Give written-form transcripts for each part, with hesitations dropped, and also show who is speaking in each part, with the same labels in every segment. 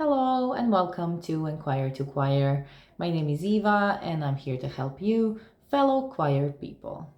Speaker 1: Hello and welcome to Enquire to Choir. My name is Eva and I'm here to help you, fellow choir people.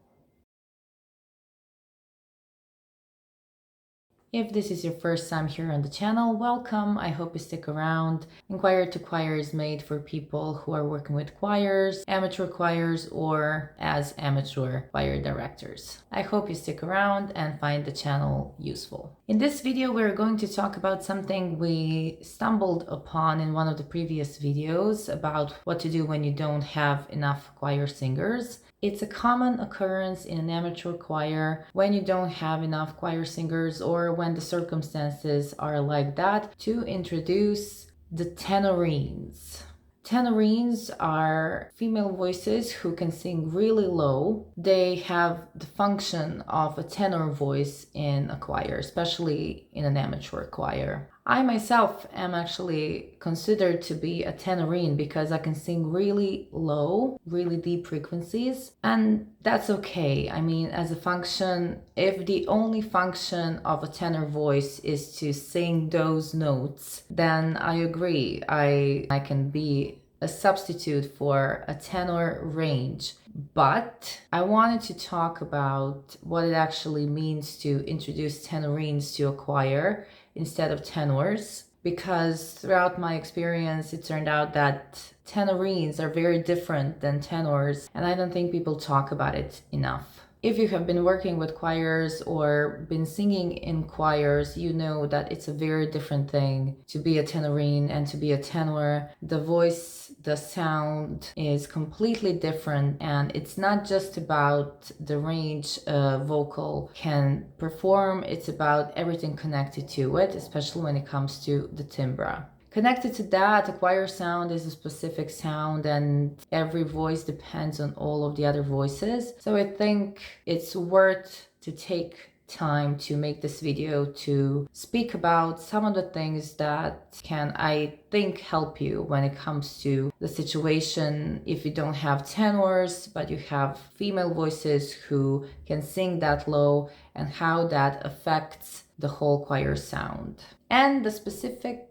Speaker 1: If this is your first time here on the channel, welcome. I hope you stick around. Enquire to Choir is made for people who are working with choirs, amateur choirs, or as amateur choir directors. I hope you stick around and find the channel useful. In this video, we're going to talk about something we stumbled upon in one of the previous videos about what to do when you don't have enough choir singers. It's a common occurrence in an amateur choir when you don't have enough choir singers or when the circumstances are like that to introduce the tenorines. Tenorines are female voices who can sing really low. They have the function of a tenor voice in a choir, especially in an amateur choir. I myself am actually considered to be a tenorine because I can sing really low, really deep frequencies, and that's okay. I mean, as a function, if the only function of a tenor voice is to sing those notes, then I agree. I can be a substitute for a tenor range. But I wanted to talk about what it actually means to introduce tenorines to a choir instead of tenors, because throughout my experience it turned out that tenorines are very different than tenors, and I don't think people talk about it enough. If you have been working with choirs or been singing in choirs, you know that it's a very different thing to be a tenorine and to be a tenor. The voice, the sound is completely different, and it's not just about the range a vocal can perform, it's about everything connected to it, especially when it comes to the timbre. Connected to that, a choir sound is a specific sound and every voice depends on all of the other voices. So I think it's worth to take time to make this video to speak about some of the things that can, I think, help you when it comes to the situation if you don't have tenors but you have female voices who can sing that low, and how that affects the whole choir sound and the specific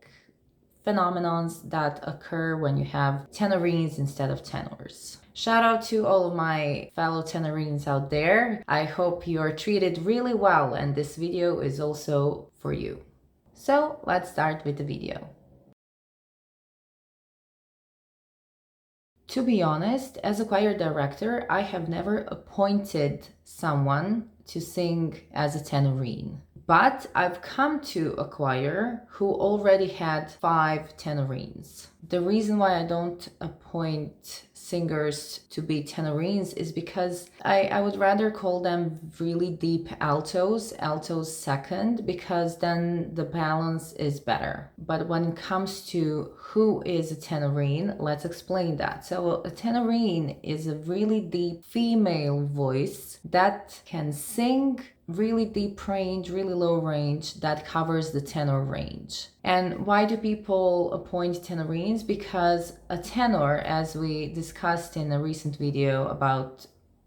Speaker 1: phenomenons that occur when you have tenorines instead of tenors. Shout out to all of my fellow tenorines out there. I hope you are treated really well, and this video is also for you. So let's start with the video. To be honest, as a choir director, I have never appointed someone to sing as a tenorine. But I've come to a choir who already had 5 tenorines. The reason why I don't appoint singers to be tenorines is because I would rather call them really deep altos second, because then the balance is better. But when it comes to who is a tenorine, let's explain that. So a tenorine is a really deep female voice that can sing really deep range, really low range that covers the tenor range. And why do people appoint tenorines? Because a tenor, as we discussed in a recent video about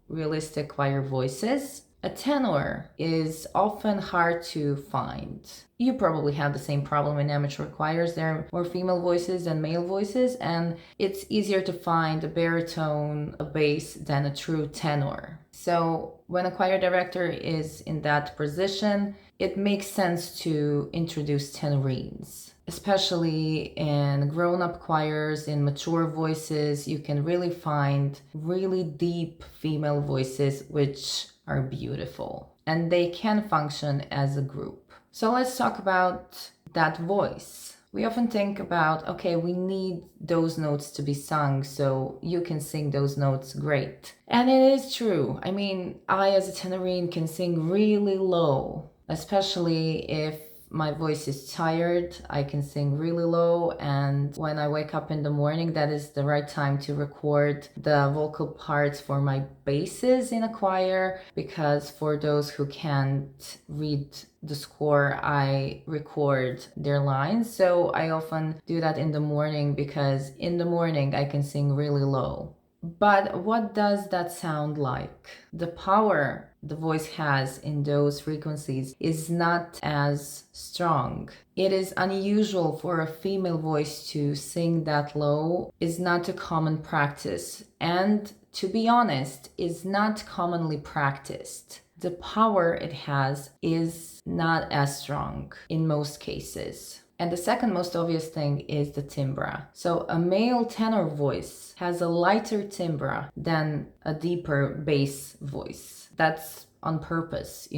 Speaker 1: realistic choir voices, a tenor is often hard to find. You probably have the same problem in amateur choirs. There are more female voices than male voices, and it's easier to find a baritone, a bass, than a true tenor. So when a choir director is in that position, it makes sense to introduce tenorines. Especially in grown-up choirs, in mature voices, you can really find really deep female voices which are beautiful, and they can function as a group. So let's talk about that voice. We often think about, okay, we need those notes to be sung, so you can sing those notes great. And it is true. I mean, I as a tenorine can sing really low, especially if my voice is tired. I can sing really low, and when I wake up in the morning, that is the right time to record the vocal parts for my basses in a choir, because for those who can't read the score, I record their lines. So I often do that in the morning, because in the morning I can sing really low. But what does that sound like? The power the voice has in those frequencies is not as strong. It is unusual for a female voice to sing that low, is not a common practice, and to be honest, is not commonly practiced. The power it has is not as strong in most cases. And the second most obvious thing is the timbre. So a male tenor voice has a lighter timbre than a deeper bass voice. That's on purpose,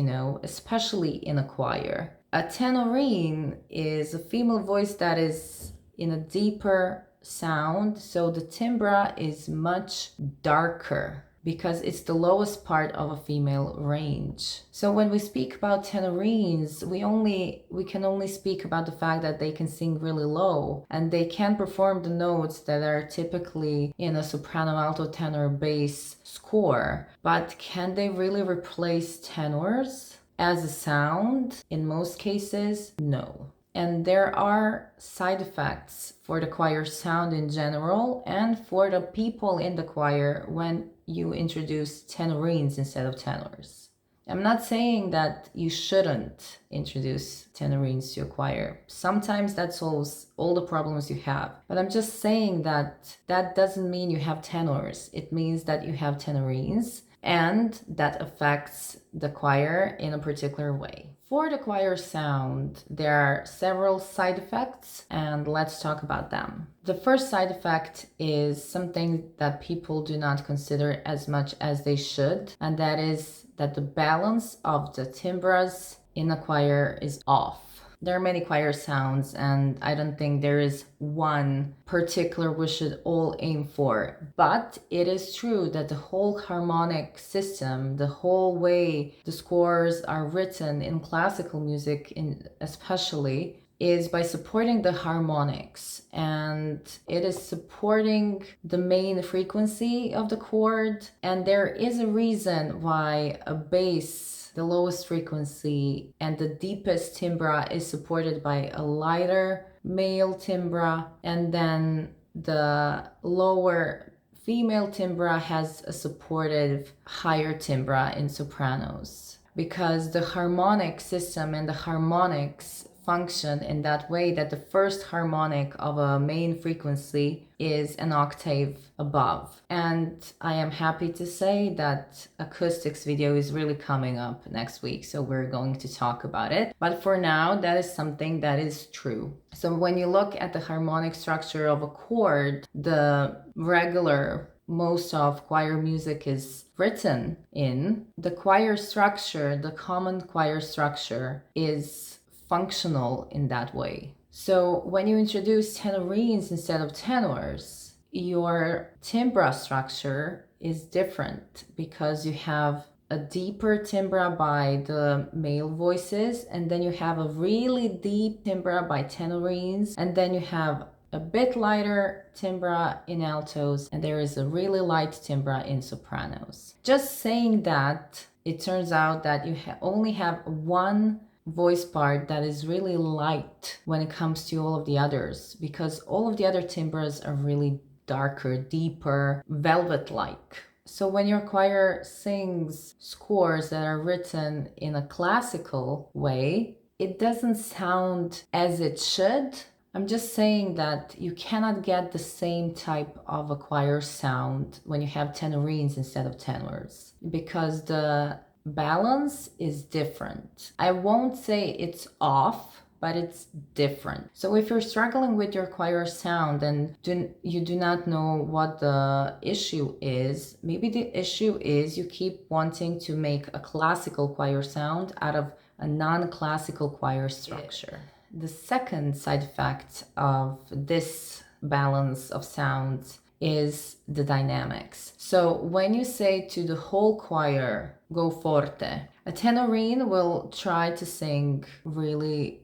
Speaker 1: especially in a choir. A tenorine is a female voice that is in a deeper sound, so the timbre is much darker because it's the lowest part of a female range. So when we speak about tenorines, we can only speak about the fact that they can sing really low and they can perform the notes that are typically in a soprano, alto, tenor, bass score. But can they really replace tenors as a sound? In most cases, no. And there are side effects for the choir sound in general and for the people in the choir when you introduce tenorines instead of tenors. I'm not saying that you shouldn't introduce tenorines to your choir. Sometimes that solves all the problems you have. But I'm just saying that that doesn't mean you have tenors. It means that you have tenorines, and that affects the choir in a particular way. For the choir sound, there are several side effects, and let's talk about them. The first side effect is something that people do not consider as much as they should, and that is that the balance of the timbres in a choir is off. There are many choir sounds, and I don't think there is one particular we should all aim for. But it is true that the whole harmonic system, the whole way the scores are written in classical music, especially, is by supporting the harmonics, and it is supporting the main frequency of the chord. And there is a reason why a bass, the lowest frequency, and the deepest timbre is supported by a lighter male timbre, and then the lower female timbre has a supportive higher timbre in sopranos, because the harmonic system and the harmonics function in that way that the first harmonic of a main frequency is an octave above. And I am happy to say that acoustics video is really coming up next week, so we're going to talk about it. But for now, that is something that is true. So when you look at the harmonic structure of a chord, the regular most of choir music is written in, the choir structure, the common choir structure is functional in that way. So when you introduce tenorines instead of tenors, your timbre structure is different because you have a deeper timbre by the male voices, and then you have a really deep timbre by tenorines, and then you have a bit lighter timbre in altos, and there is a really light timbre in sopranos. Just saying that, it turns out that you only have one voice part that is really light when it comes to all of the others, because all of the other timbres are really darker, deeper, velvet-like. So when your choir sings scores that are written in a classical way, it doesn't sound as it should. I'm just saying that you cannot get the same type of a choir sound when you have tenorines instead of tenors, because the balance is different. I won't say it's off, but it's different. So if you're struggling with your choir sound and you do not know what the issue is, maybe the issue is you keep wanting to make a classical choir sound out of a non-classical choir structure. The second side effect of this balance of sounds is the dynamics. So when you say to the whole choir, go forte, a tenorine will try to sing really,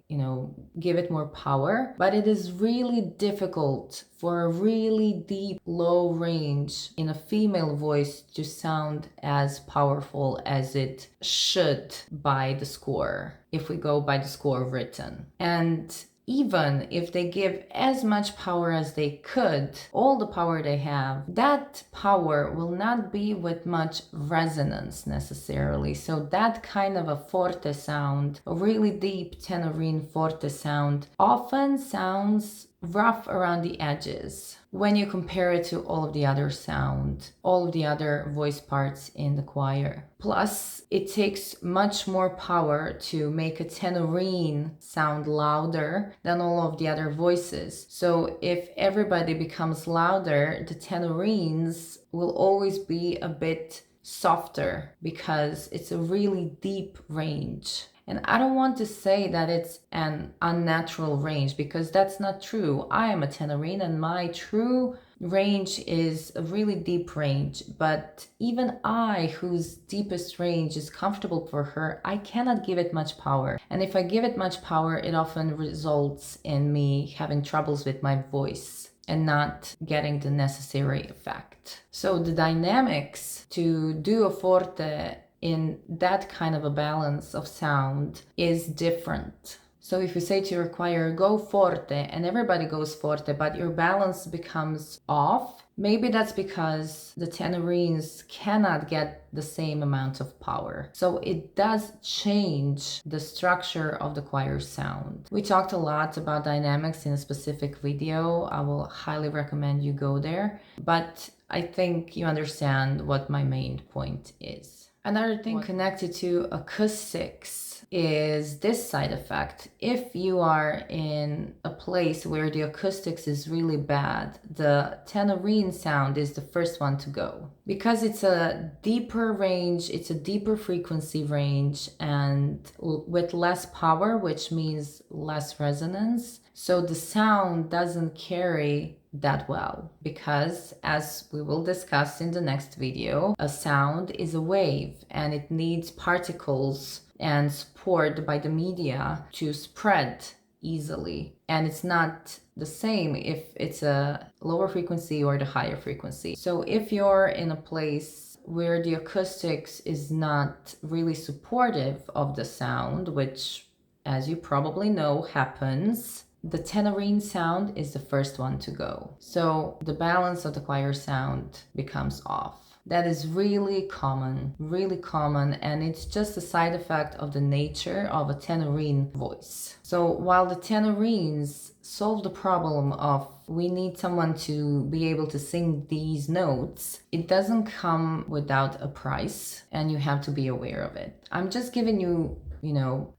Speaker 1: give it more power, but it is really difficult for a really deep, low range in a female voice to sound as powerful as it should by the score, if we go by the score written. And even if they give as much power as they could, all the power they have, that power will not be with much resonance necessarily. So that kind of a forte sound, a really deep tenorine forte sound, often sounds rough around the edges when you compare it to all of the other sound, all of the other voice parts in the choir. Plus, it takes much more power to make a tenorine sound louder than all of the other voices. So if everybody becomes louder, the tenorines will always be a bit softer because it's a really deep range. And I don't want to say that it's an unnatural range because that's not true. I am a tenorine and my true range is a really deep range, but even I, whose deepest range is comfortable for her, I cannot give it much power. And if I give it much power, it often results in me having troubles with my voice and not getting the necessary effect. So the dynamics to do a forte in that kind of a balance of sound is different. So if you say to your choir, go forte, and everybody goes forte, but your balance becomes off, maybe that's because the tenorines cannot get the same amount of power. So it does change the structure of the choir sound. We talked a lot about dynamics in a specific video. I will highly recommend you go there, but I think you understand what my main point is. Another thing connected to acoustics is this side effect. If you are in a place where the acoustics is really bad, the tenorine sound is the first one to go. Because it's a deeper range, it's a deeper frequency range, and with less power, which means less resonance. So the sound doesn't carry that well, because as we will discuss in the next video, a sound is a wave and it needs particles and support by the media to spread easily. And it's not the same if it's a lower frequency or the higher frequency. So if you're in a place where the acoustics is not really supportive of the sound, which, as you probably know, happens, the tenorine sound is the first one to go. So the balance of the choir sound becomes off. That is really common, and it's just a side effect of the nature of a tenorine voice. So while the tenorines solve the problem of we need someone to be able to sing these notes, it doesn't come without a price, and you have to be aware of it. I'm just giving you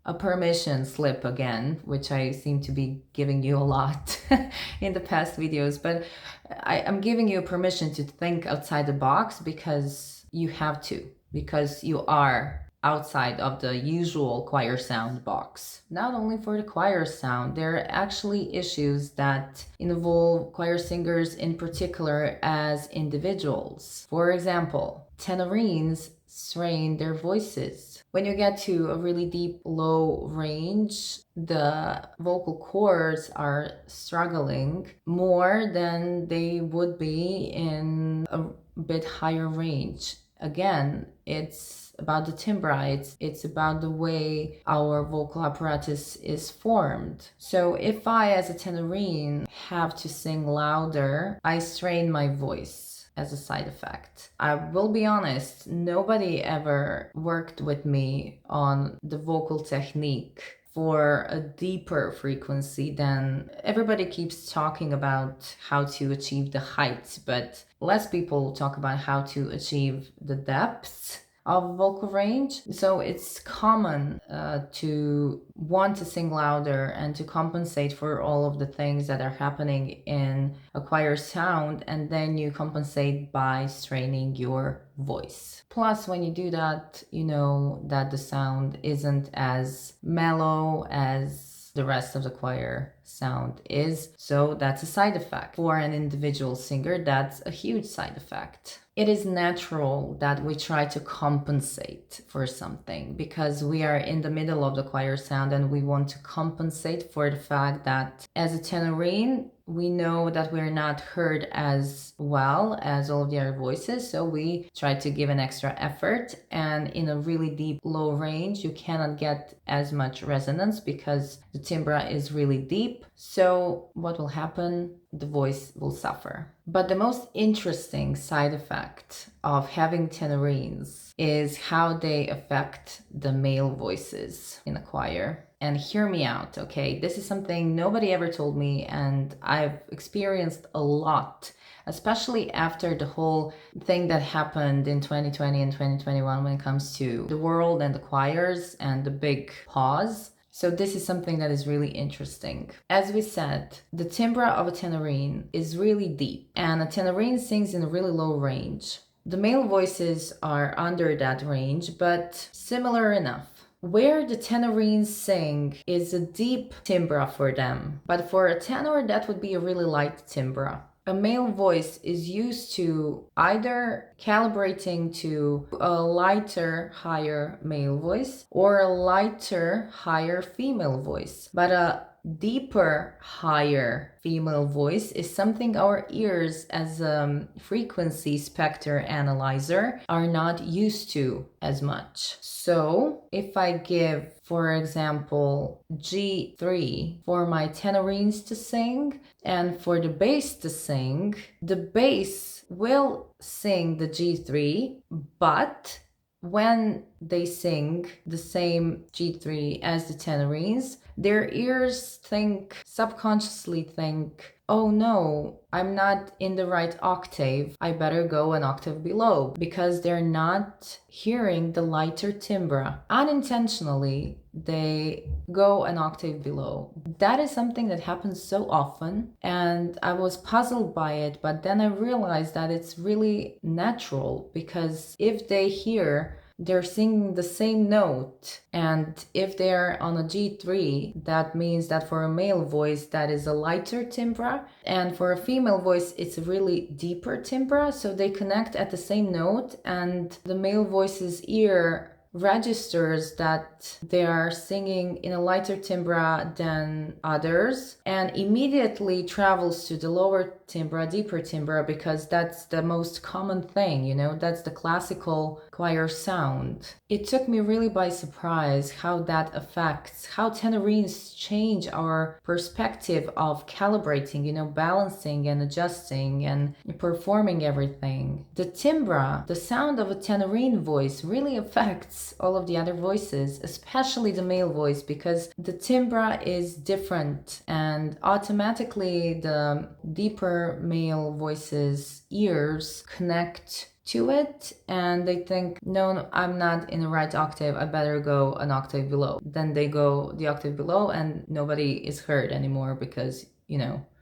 Speaker 1: a permission slip again, which I seem to be giving you a lot in the past videos, but I'm giving you permission to think outside the box because you have to, because you are outside of the usual choir sound box. Not only for the choir sound, there are actually issues that involve choir singers in particular as individuals. For example, tenorines strain their voices. When you get to a really deep, low range, the vocal cords are struggling more than they would be in a bit higher range. Again, it's about the timbre, it's about the way our vocal apparatus is formed. So if I, as a tenorine, have to sing louder, I strain my voice as a side effect. I will be honest, nobody ever worked with me on the vocal technique for a deeper frequency than everybody keeps talking about how to achieve the heights, but less people talk about how to achieve the depths of vocal range. So it's common to want to sing louder and to compensate for all of the things that are happening in a choir sound, and then you compensate by straining your voice. Plus, when you do that, you know that the sound isn't as mellow as the rest of the choir sound is. So that's a side effect. For an individual singer, that's a huge side effect. It is natural that we try to compensate for something because we are in the middle of the choir sound and we want to compensate for the fact that as a tenorine, we know that we're not heard as well as all of the other voices, so we try to give an extra effort. And in a really deep low range, you cannot get as much resonance because the timbre is really deep. So what will happen? The voice will suffer. But the most interesting side effect of having tenorines is how they affect the male voices in a choir. And hear me out, okay? This is something nobody ever told me, and I've experienced a lot, especially after the whole thing that happened in 2020 and 2021 when it comes to the world and the choirs and the big pause. So this is something that is really interesting. As we said, the timbre of a tenorine is really deep, and a tenorine sings in a really low range. The male voices are under that range, but similar enough. Where the tenorines sing is a deep timbre for them, but for a tenor that would be a really light timbre. A male voice is used to either calibrating to a lighter, higher male voice or a lighter, higher female voice. But a deeper, higher female voice is something our ears as a frequency spectrum analyzer are not used to as much. So if I give, for example, G3 for my tenorines to sing and for the bass to sing, the bass will sing the G3, but when they sing the same G3 as the tenorines, their ears subconsciously think, oh no, I'm not in the right octave. I better go an octave below, because they're not hearing the lighter timbre. Unintentionally, they go an octave below. That is something that happens so often, and I was puzzled by it, but then I realized that it's really natural, because if they hear they're singing the same note, and if they're on a G3, that means that for a male voice that is a lighter timbre, and for a female voice it's a really deeper timbre, so they connect at the same note, and the male voice's ear registers that they are singing in a lighter timbre than others and immediately travels to the lower timbre, deeper timbre, because that's the most common thing, that's the classical choir sound. It took me really by surprise how that affects how tenorines change our perspective of calibrating, balancing and adjusting and performing everything. The timbre, the sound of a tenorine voice really affects all of the other voices, especially the male voice, because the timbre is different, and automatically the deeper male voice's ears connect to it, and they think, no, I'm not in the right octave, I better go an octave below. Then they go the octave below and nobody is heard anymore, because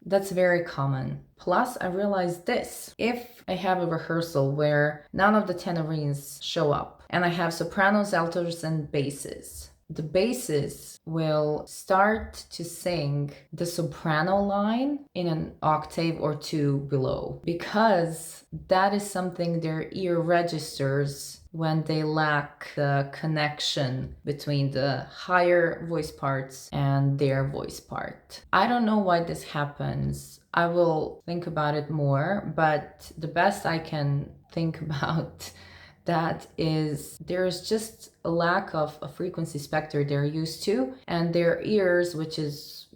Speaker 1: that's very common. Plus, I realized this. If I have a rehearsal where none of the tenorines show up, and I have sopranos, altos, and basses, the basses will start to sing the soprano line in an octave or two below, because that is something their ear registers when they lack the connection between the higher voice parts and their voice part. I don't know why this happens. I will think about it more, but the best I can think about that is there's just a lack of a frequency spectrum they're used to, and their ears, which is,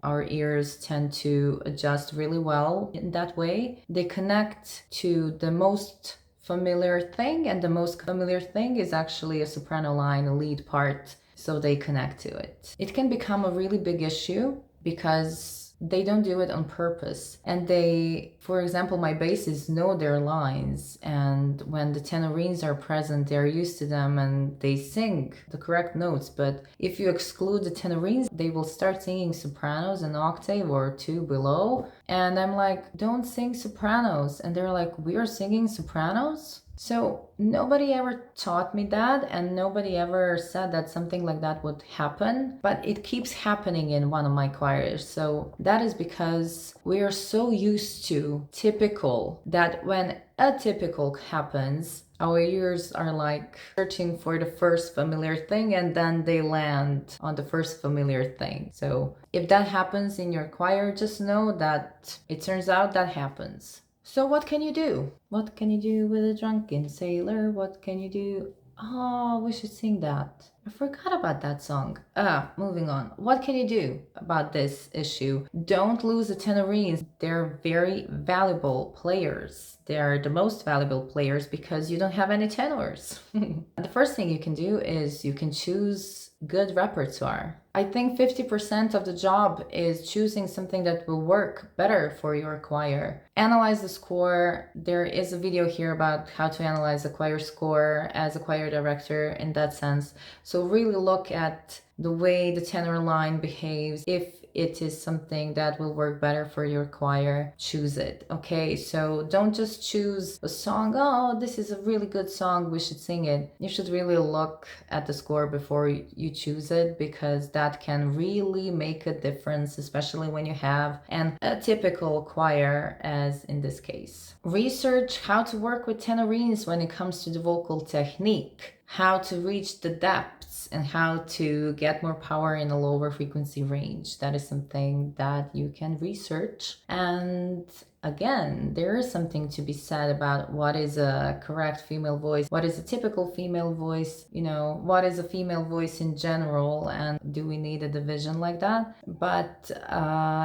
Speaker 1: our ears tend to adjust really well in that way. They connect to the most familiar thing, and the most familiar thing is actually a soprano line, a lead part, so they connect to it. It can become a really big issue because they don't do it on purpose, and they, for example, my basses know their lines, and when the tenorines are present, they're used to them and they sing the correct notes. But if you exclude the tenorines, they will start singing sopranos an octave or two below, and I'm like, don't sing sopranos, and they're like, we're singing sopranos? So nobody ever taught me that, and nobody ever said that something like that would happen, but it keeps happening in one of my choirs. So that is because we are so used to typical that when atypical happens, Our ears are like searching for the first familiar thing and then they land on the first familiar thing. So if that happens in your choir, just know that it turns out that happens. So what can you do? What can you do with a drunken sailor? What can you do? Oh, we should sing that. I forgot about that song. Moving on. What can you do about this issue? Don't lose the Tenorines. They're very valuable players. They're the most valuable players because you don't have any tenors. The first thing you can do is you can choose good repertoire. I think 50% of the job is choosing something that will work better for your choir. Analyze the score. There is a video here about how to analyze a choir score as a choir director in that sense. So really look at the way the tenor line behaves. If it is something that will work better for your choir, choose it. Okay, so don't just choose a song. Oh, this is a really good song, we should sing it. You should really look at the score before you choose it, because that can really make a difference, especially when you have an atypical choir, as in this case. Research how to work with tenorines when it comes to the vocal technique, how to reach the depths, and how to get more power in a lower frequency range. That is something that you can research. And again, there is something to be said about what is a correct female voice, what is a typical female voice, you know, what is a female voice in general, and do we need a division like that? But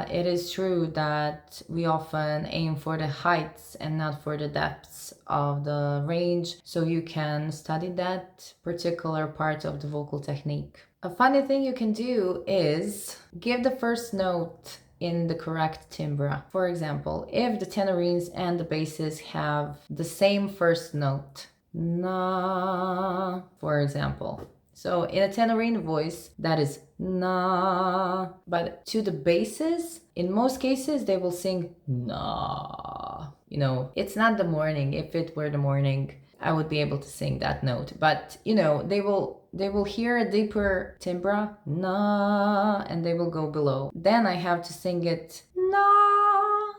Speaker 1: it is true that we often aim for the heights and not for the depths of the range, so you can study that particular part of the vocal technique. A funny thing you can do is give the first note in the correct timbre. For example, if the tenorines and the basses have the same first note, na, for example. So in a tenorine voice, that is na, but to the basses, in most cases, they will sing na. You know, it's not the morning. If it were the morning, I would be able to sing that note. But, you know, they will hear a deeper timbre, na, and they will go below. Then I have to sing it na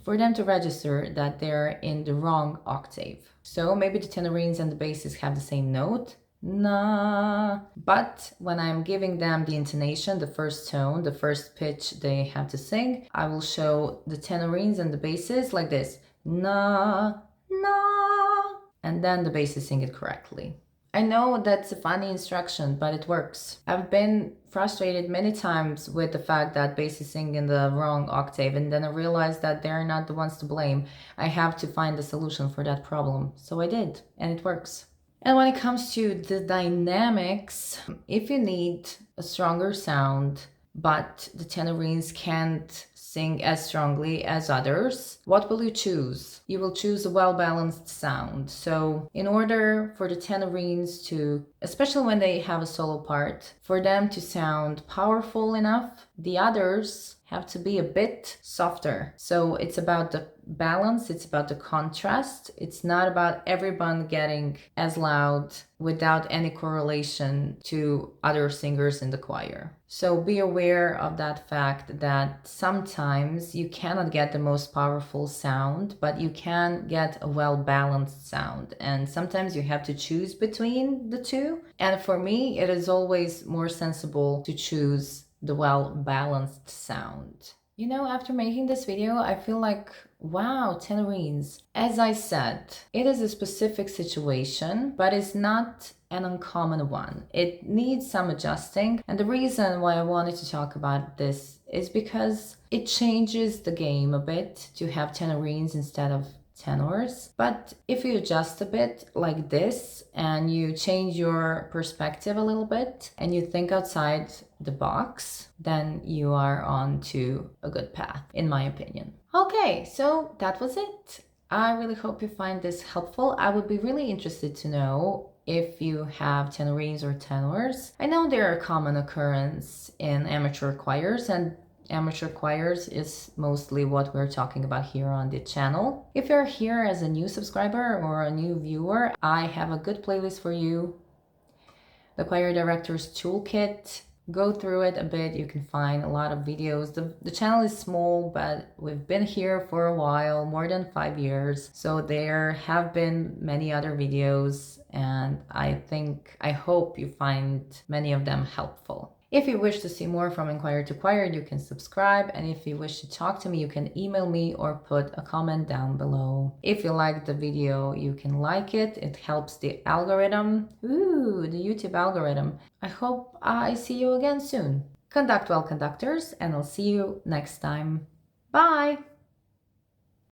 Speaker 1: for them to register that they're in the wrong octave. So maybe the tenorines and the basses have the same note, na, but when I'm giving them the intonation, the first tone, the first pitch they have to sing, I will show the tenorines and the basses like this, na, na, and then the basses sing it correctly. I know that's a funny instruction, but it works. I've been frustrated many times with the fact that basses sing in the wrong octave, and then I realized that they're not the ones to blame. I have to find a solution for that problem. So I did, and it works. And when it comes to the dynamics, if you need a stronger sound, but the tenorines can't sing as strongly as others, what will you choose? You will choose a well-balanced sound. So in order for the tenorines to, especially when they have a solo part, for them to sound powerful enough, the others have to be a bit softer. So it's about the balance, it's about the contrast. It's not about everyone getting as loud without any correlation to other singers in the choir. So be aware of that fact that sometimes you cannot get the most powerful sound, but you can get a well-balanced sound. And sometimes you have to choose between the two. And for me, it is always more sensible to choose the well-balanced sound. You know, after making this video, I feel like, wow, tenorines. As I said, it is a specific situation, but it's not an uncommon one. It needs some adjusting. And the reason why I wanted to talk about this is because it changes the game a bit to have tenorines instead of tenors. But if you adjust a bit like this and you change your perspective a little bit and you think outside the box, then you are on to a good path, in my opinion. Okay, so that was it. I really hope you find this helpful. I would be really interested to know if you have tenorines or tenors. I know they're a common occurrence in amateur choirs, and amateur choirs is mostly what we're talking about here on the channel. If you're here as a new subscriber or a new viewer, I have a good playlist for you. The Choir Director's Toolkit, Go through it a bit. You can find a lot of videos. The channel is small, but we've been here for a while, more than 5 years. So there have been many other videos, and I hope you find many of them helpful. If you wish to see more from Enquire to Choir, you can subscribe, and if you wish to talk to me, you can email me or put a comment down below. If you liked the video, you can like it. It helps the algorithm. Ooh, the YouTube algorithm. I hope I see you again soon. Conduct well, conductors, and I'll see you next time. Bye!